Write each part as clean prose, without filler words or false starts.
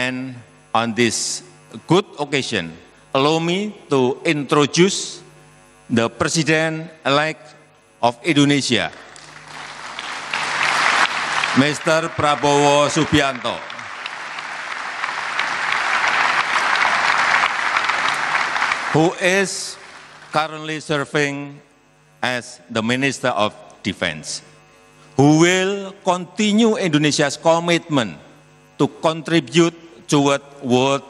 And on this good occasion, allow me to introduce the President-elect of Indonesia, Mr. Prabowo Subianto. Who is currently serving as the Minister of Defense, who will continue Indonesia's commitment to contribute toward world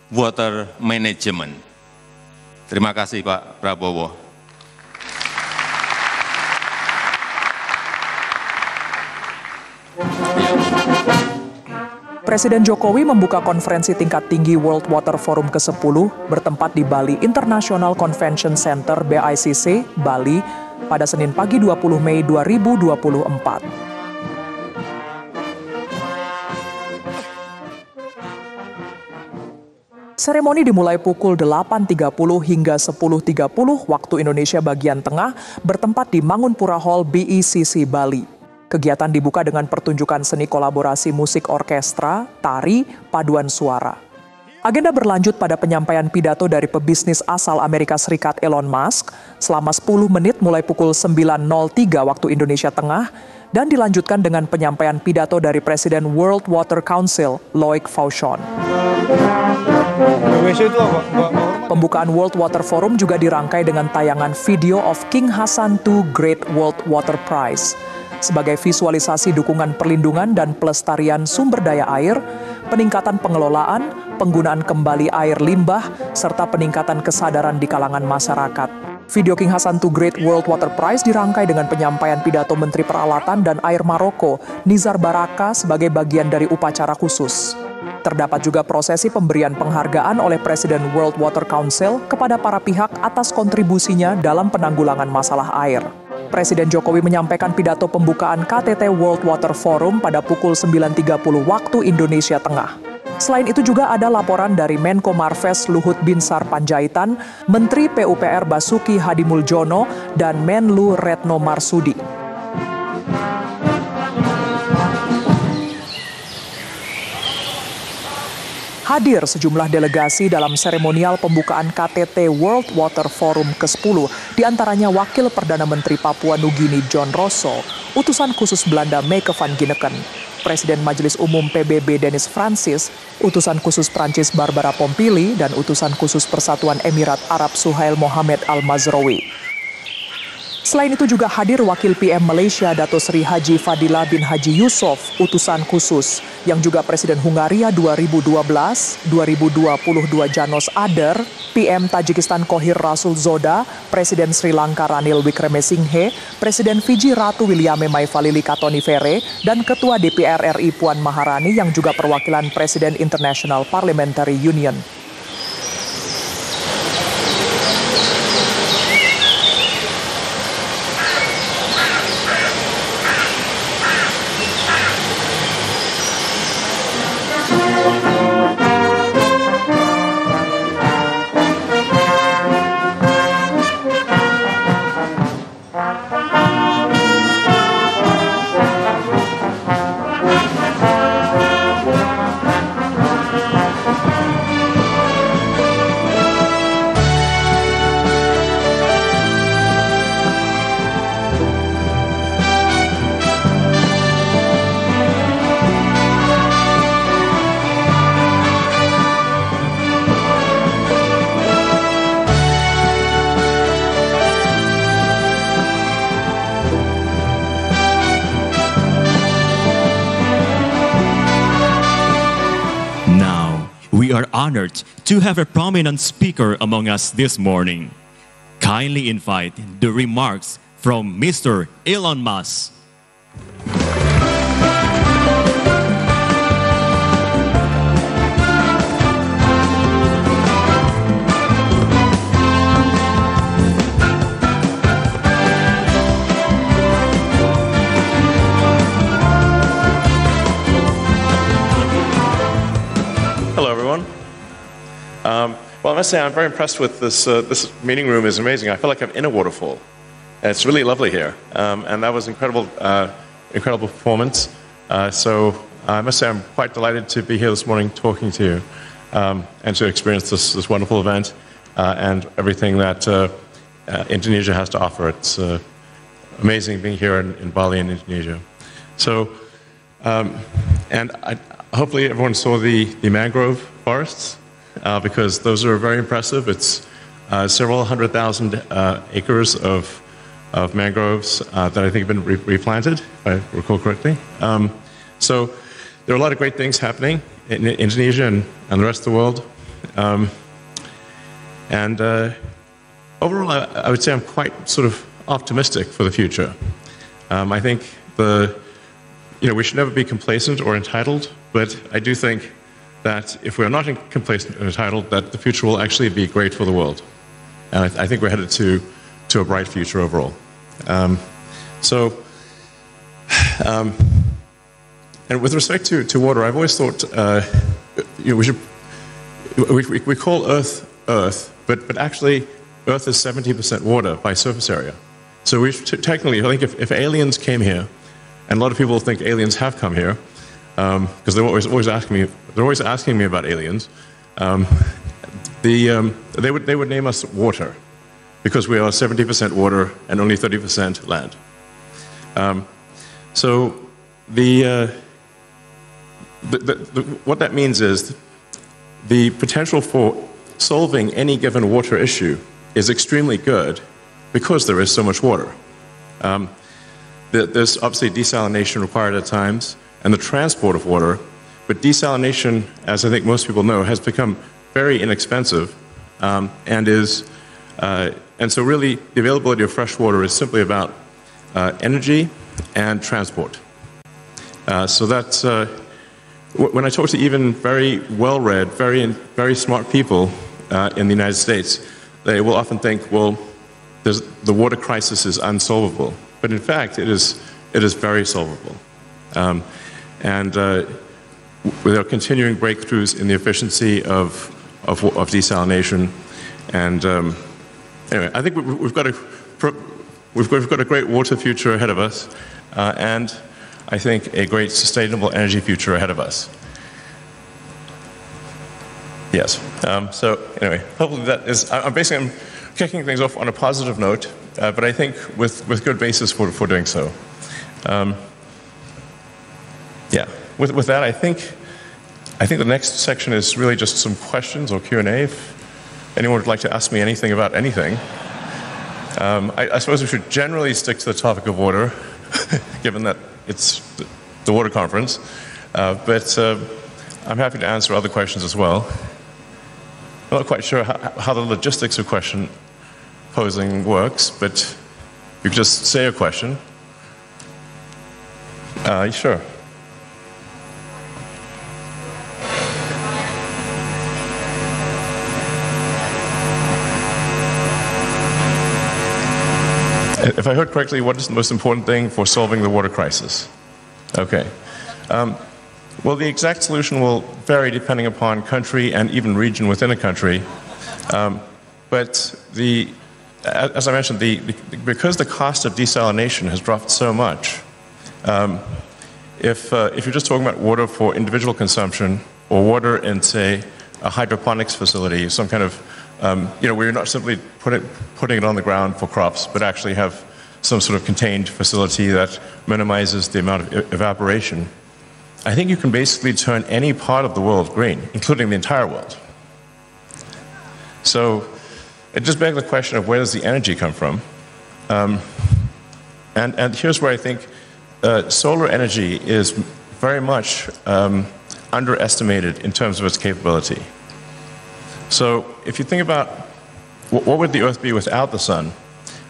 water management. Terima kasih Pak Prabowo. Presiden Jokowi membuka konferensi tingkat tinggi World Water Forum ke-10 bertempat di Bali International Convention Center BICC, Bali, pada Senin pagi 20 Mei 2024. Seremoni dimulai pukul 8.30 hingga 10.30 waktu Indonesia bagian tengah bertempat di Mangunpura Hall BICC, Bali. Kegiatan dibuka dengan pertunjukan seni kolaborasi musik orkestra, tari, paduan suara. Agenda berlanjut pada penyampaian pidato dari pebisnis asal Amerika Serikat Elon Musk selama 10 menit mulai pukul 9.03 waktu Indonesia Tengah dan dilanjutkan dengan penyampaian pidato dari Presiden World Water Council, Loic Fauchon. Pembukaan World Water Forum juga dirangkai dengan tayangan video of King Hassan II Great World Water Prize sebagai visualisasi dukungan perlindungan dan pelestarian sumber daya air, peningkatan pengelolaan, penggunaan kembali air limbah, serta peningkatan kesadaran di kalangan masyarakat. Video King Hassan II Great World Water Prize dirangkai dengan penyampaian pidato Menteri Peralatan dan Air Maroko, Nizar Baraka, sebagai bagian dari upacara khusus. Terdapat juga prosesi pemberian penghargaan oleh Presiden World Water Council kepada para pihak atas kontribusinya dalam penanggulangan masalah air. Presiden Jokowi menyampaikan pidato pembukaan KTT World Water Forum pada pukul 9.30 waktu Indonesia Tengah. Selain itu juga ada laporan dari Menko Marves Luhut Binsar Panjaitan, Menteri PUPR Basuki Hadimuljono, dan Menlu Retno Marsudi. Hadir sejumlah delegasi dalam seremonial pembukaan KTT World Water Forum ke-10, diantaranya Wakil Perdana Menteri Papua Nugini John Rosso, Utusan Khusus Belanda Meike van Ginneken, Presiden Majelis Umum PBB Dennis Francis, Utusan Khusus Prancis Barbara Pompili, dan Utusan Khusus Persatuan Emirat Arab Suhail Mohammed Al-Mazraoui. Selain itu juga hadir Wakil PM Malaysia Dato Sri Haji Fadila bin Haji Yusof, utusan khusus, yang juga Presiden Hungaria 2012-2022 Janos Ader, PM Tajikistan Kohir Rasul Zoda, Presiden Sri Lanka Ranil Wickremesinghe, Presiden Fiji Ratu Williame Maifalili Katonifere, dan Ketua DPR RI Puan Maharani yang juga perwakilan Presiden International Parliamentary Union. We are honored to have a prominent speaker among us this morning. Kindly invite the remarks from Mr. Elon Musk. Hello, everyone. Well, I must say I'm very impressed with this. This meeting room is amazing. I feel like I'm in a waterfall. And it's really lovely here, and that was incredible, incredible performance. So I must say I'm quite delighted to be here this morning talking to you and to experience this wonderful event and everything that Indonesia has to offer. It's amazing being here in Bali in Indonesia. So, hopefully everyone saw the mangrove forests because those are very impressive. It's several 100,000 acres of mangroves that I think have been replanted, if I recall correctly. So there are a lot of great things happening in Indonesia and the rest of the world. Overall, I would say I'm quite sort of optimistic for the future. I think we should never be complacent or entitled, but I do think that if we're not complacent or entitled, that the future will actually be great for the world. And I think we're headed to a bright future overall. And with respect to water, I've always thought we call Earth Earth, but actually Earth is 70% water by surface area. So technically, I think if aliens came here, and a lot of people think aliens have come here, because they're always asking me about aliens. They would name us water, because we are 70% water and only 30% land. What that means is the potential for solving any given water issue is extremely good because there is so much water. There's obviously desalination required at times and the transport of water, but desalination, as I think most people know, has become very inexpensive and so really the availability of fresh water is simply about energy and transport. So that's when I talk to even very well-read, very smart people in the United States, they will often think, well, the water crisis is unsolvable. But in fact, it is very solvable. There are continuing breakthroughs in the efficiency of desalination. And anyway, I think we've got a great water future ahead of us, and I think a great sustainable energy future ahead of us. Yes. So anyway, hopefully that is. I'm kicking things off on a positive note, but I think with good basis for doing so. Yeah. With that, I think the next section is really just some questions or Q&A. If anyone would like to ask me anything about anything, I suppose we should generally stick to the topic of water, given that it's the water conference. But I'm happy to answer other questions as well. I'm not quite sure how the logistics of question posing works, but you could just say a question. Sure. If I heard correctly, what is the most important thing for solving the water crisis? Okay. Well, the exact solution will vary depending upon country and even region within a country. But as I mentioned, because the cost of desalination has dropped so much, if you're just talking about water for individual consumption or water in, say, a hydroponics facility, some kind of, where you're not simply putting it on the ground for crops, but actually have some sort of contained facility that minimizes the amount of evaporation, I think you can basically turn any part of the world green, including the entire world. So it just begs the question of where does the energy come from? And here's where I think solar energy is very much underestimated in terms of its capability. So if you think about what would the Earth be without the sun,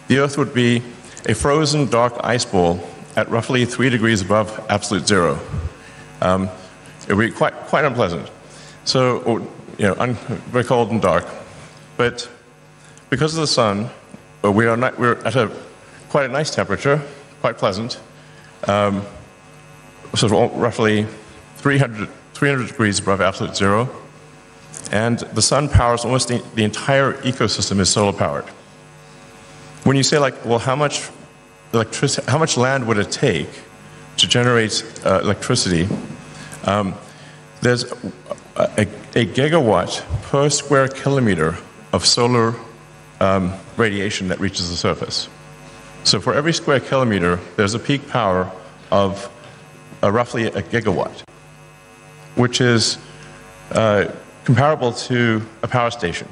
the Earth would be a frozen dark ice ball at roughly 3 degrees above absolute zero. It would be quite unpleasant. So, very cold and dark. But because of the sun, we're at quite a nice temperature, quite pleasant. So roughly 300 degrees above absolute zero. And the sun powers almost the entire ecosystem is solar powered. When you say well, how much land would it take to generate electricity? there's a gigawatt per square kilometer of solar radiation that reaches the surface. So for every square kilometer, there's a peak power of roughly a gigawatt, which is comparable to a power station.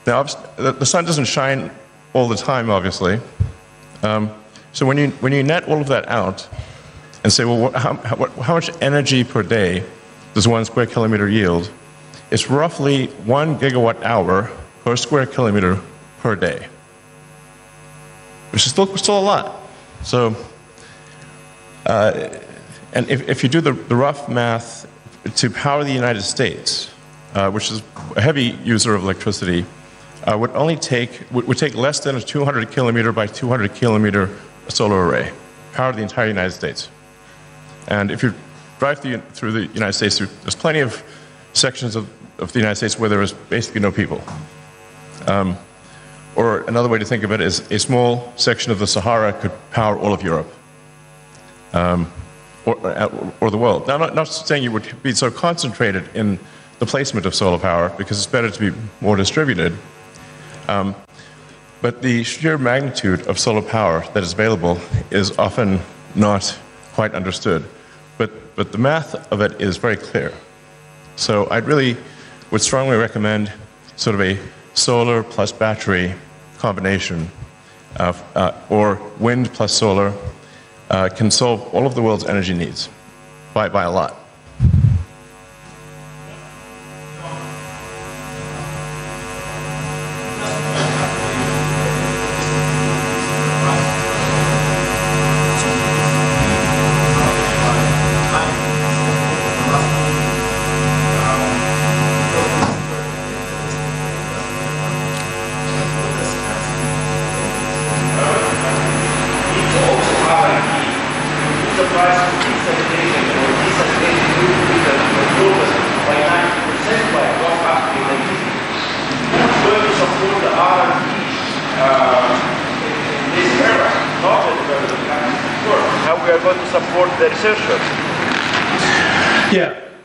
Now, the sun doesn't shine all the time, obviously. So when you net all of that out and say, well, how much energy per day does 1 square kilometer yield? It's roughly 1 gigawatt hour per square kilometer per day, which is still a lot. So, and if you do the rough math to power the United States, which is a heavy user of electricity, would take less than a 200 kilometer by 200 kilometer solar array, power the entire United States. And if you drive through the United States, there's plenty of sections of the United States where there is basically no people. Or another way to think of it is a small section of the Sahara could power all of Europe, or the world. Now, I'm not saying you would be so concentrated in the placement of solar power, because it's better to be more distributed. But the sheer magnitude of solar power that is available is often not quite understood. But the math of it is very clear. So I really would strongly recommend sort of a solar plus battery combination, or wind plus solar, can solve all of the world's energy needs by a lot.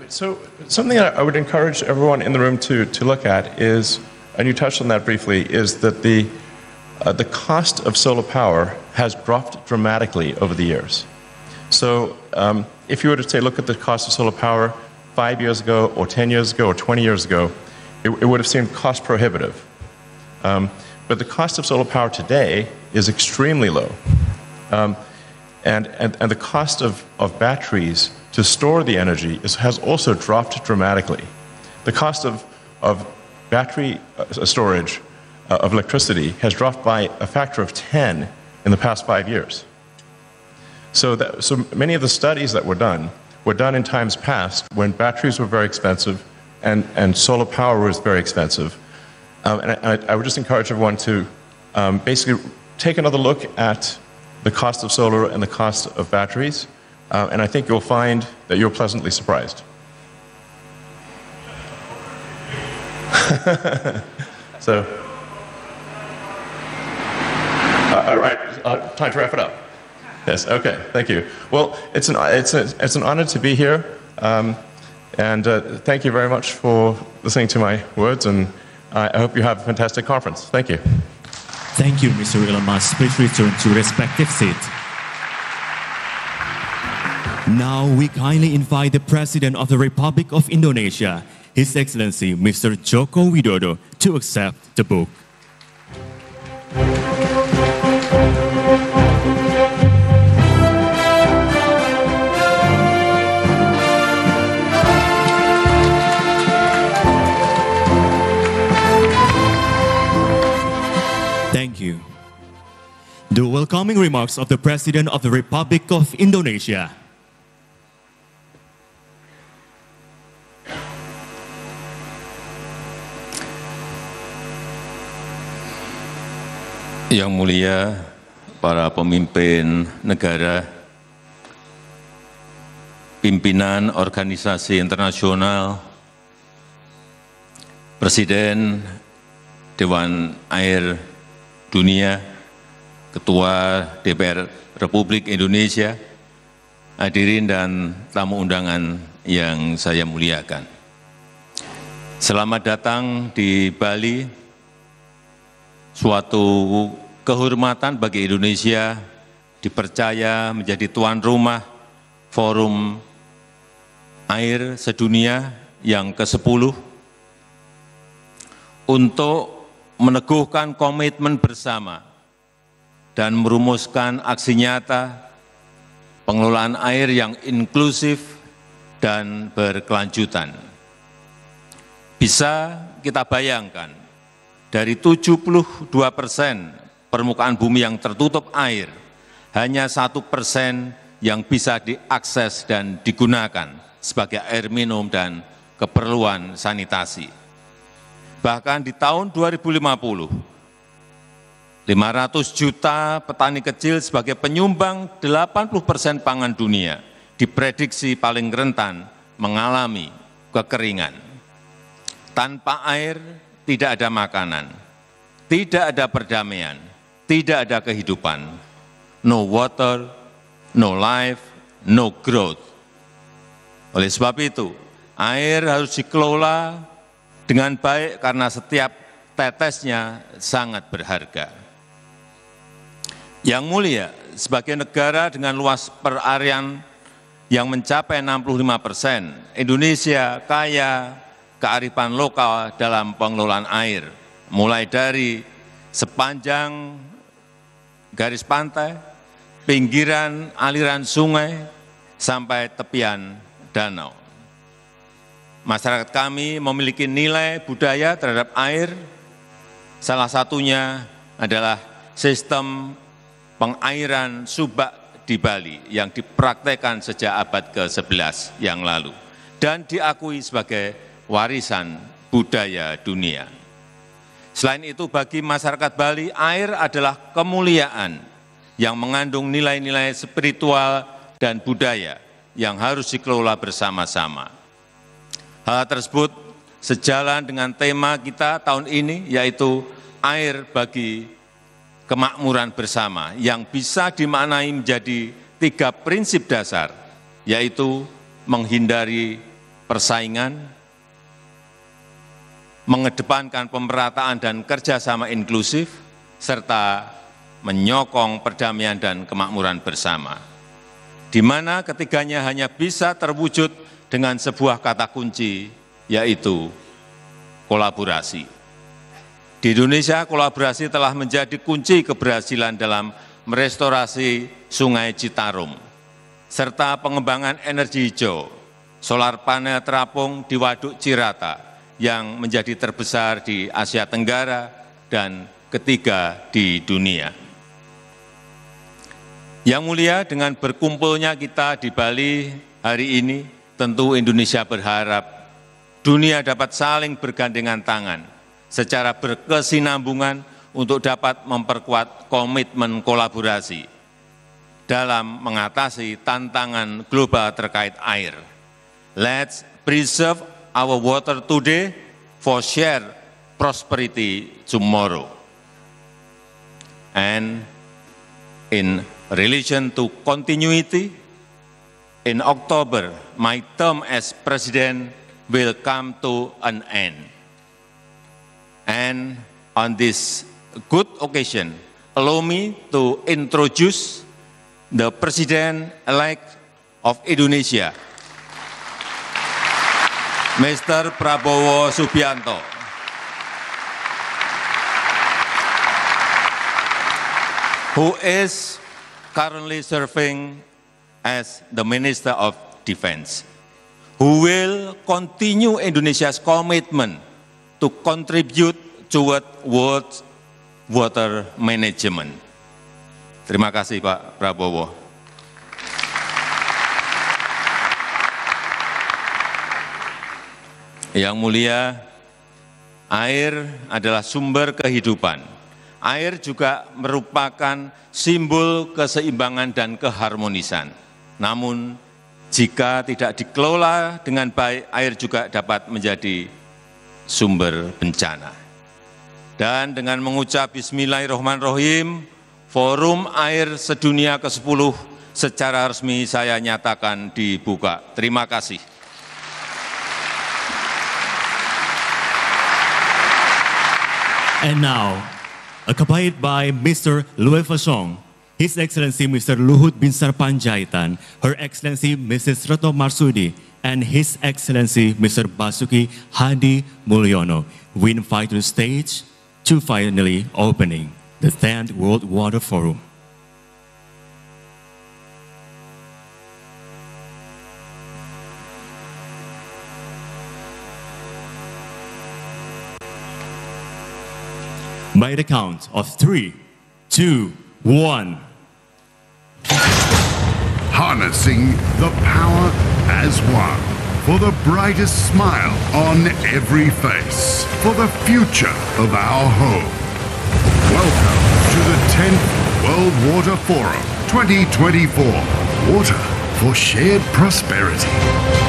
So something I would encourage everyone in the room to look at is, and you touched on that briefly, is that the cost of solar power has dropped dramatically over the years. So if you were to say, look at the cost of solar power 5 years ago, or 10 years ago, or 20 years ago, it would have seemed cost prohibitive. But the cost of solar power today is extremely low. And the cost of batteries to store the energy has also dropped dramatically. The cost of battery storage of electricity has dropped by a factor of 10 in the past 5 years. So many of the studies that were done in times past when batteries were very expensive and solar power was very expensive. And I would just encourage everyone to basically take another look at the cost of solar and the cost of batteries, and I think you'll find that you're pleasantly surprised. So, all right, time to wrap it up. Yes, okay, thank you. Well, it's an honor to be here, and thank you very much for listening to my words, and I hope you have a fantastic conference. Thank you. Thank you, Mr. Elon Musk. Please return to your respective seat. Now we kindly invite the President of the Republic of Indonesia, His Excellency Mr. Joko Widodo, to accept the book. Thank you. The welcoming remarks of the President of the Republic of Indonesia. Yang mulia para pemimpin negara, pimpinan organisasi internasional, Presiden Dewan Air Dunia, Ketua DPR Republik Indonesia, hadirin dan tamu undangan yang saya muliakan. Selamat datang di Bali, suatu kehormatan bagi Indonesia dipercaya menjadi tuan rumah Forum Air Sedunia yang ke-10 untuk meneguhkan komitmen bersama dan merumuskan aksi nyata pengelolaan air yang inklusif dan berkelanjutan. Bisa kita bayangkan, dari 72% permukaan bumi yang tertutup air, hanya 1% yang bisa diakses dan digunakan sebagai air minum dan keperluan sanitasi. Bahkan di tahun 2050, 500 juta petani kecil sebagai penyumbang 80% pangan dunia diprediksi paling rentan mengalami kekeringan. Tanpa air tidak ada makanan, tidak ada perdamaian, tidak ada kehidupan. No water, no life, no growth. Oleh sebab itu, air harus dikelola dengan baik karena setiap tetesnya sangat berharga. Yang mulia, sebagai negara dengan luas perarian yang mencapai 65%, Indonesia kaya kearifan lokal dalam pengelolaan air, mulai dari sepanjang garis pantai, pinggiran aliran sungai, sampai tepian danau. Masyarakat kami memiliki nilai budaya terhadap air, salah satunya adalah sistem pengairan subak di Bali yang dipraktekkan sejak abad ke-11 yang lalu dan diakui sebagai warisan budaya dunia. Selain itu, bagi masyarakat Bali, air adalah kemuliaan yang mengandung nilai-nilai spiritual dan budaya yang harus dikelola bersama-sama. Hal tersebut sejalan dengan tema kita tahun ini, yaitu air bagi kemakmuran bersama, yang bisa dimaknai menjadi 3 prinsip dasar, yaitu menghindari persaingan, mengedepankan pemerataan dan kerjasama inklusif, serta menyokong perdamaian dan kemakmuran bersama, di mana ketiganya hanya bisa terwujud dengan sebuah kata kunci, yaitu kolaborasi. Di Indonesia, kolaborasi telah menjadi kunci keberhasilan dalam merestorasi Sungai Citarum, serta pengembangan energi hijau, solar panel terapung di Waduk Cirata, yang menjadi terbesar di Asia Tenggara dan ketiga di dunia. Yang mulia, dengan berkumpulnya kita di Bali hari ini, tentu Indonesia berharap dunia dapat saling bergandengan tangan secara berkesinambungan untuk dapat memperkuat komitmen kolaborasi dalam mengatasi tantangan global terkait air. Let's preserve our water today for shared prosperity tomorrow. And in relation to continuity, in October, my term as President will come to an end. And on this good occasion, allow me to introduce the President-elect of Indonesia, Mr. Prabowo Subianto. Who is currently serving as the Minister of Defense, who will continue Indonesia's commitment to contribute toward world water management. Terima kasih Pak Prabowo. Yang mulia, air adalah sumber kehidupan. Air juga merupakan simbol keseimbangan dan keharmonisan. Namun, jika tidak dikelola dengan baik, air juga dapat menjadi sumber bencana. Dan dengan mengucap Bismillahirrahmanirrahim, Forum Air Sedunia ke-10 secara resmi saya nyatakan dibuka. Terima kasih. And now, accompanied by Mr. Louis Fashong, His Excellency Mr. Luhut Binsar Panjaitan, Her Excellency Mrs. Retno Marsudi, and His Excellency Mr. Basuki Hadi Mulyono, we invite to the stage to finally opening the 10th World Water Forum. By the count of 3, 2, 1. Harnessing the power as one. For the brightest smile on every face. For the future of our home. Welcome to the 10th World Water Forum 2024. Water for shared prosperity.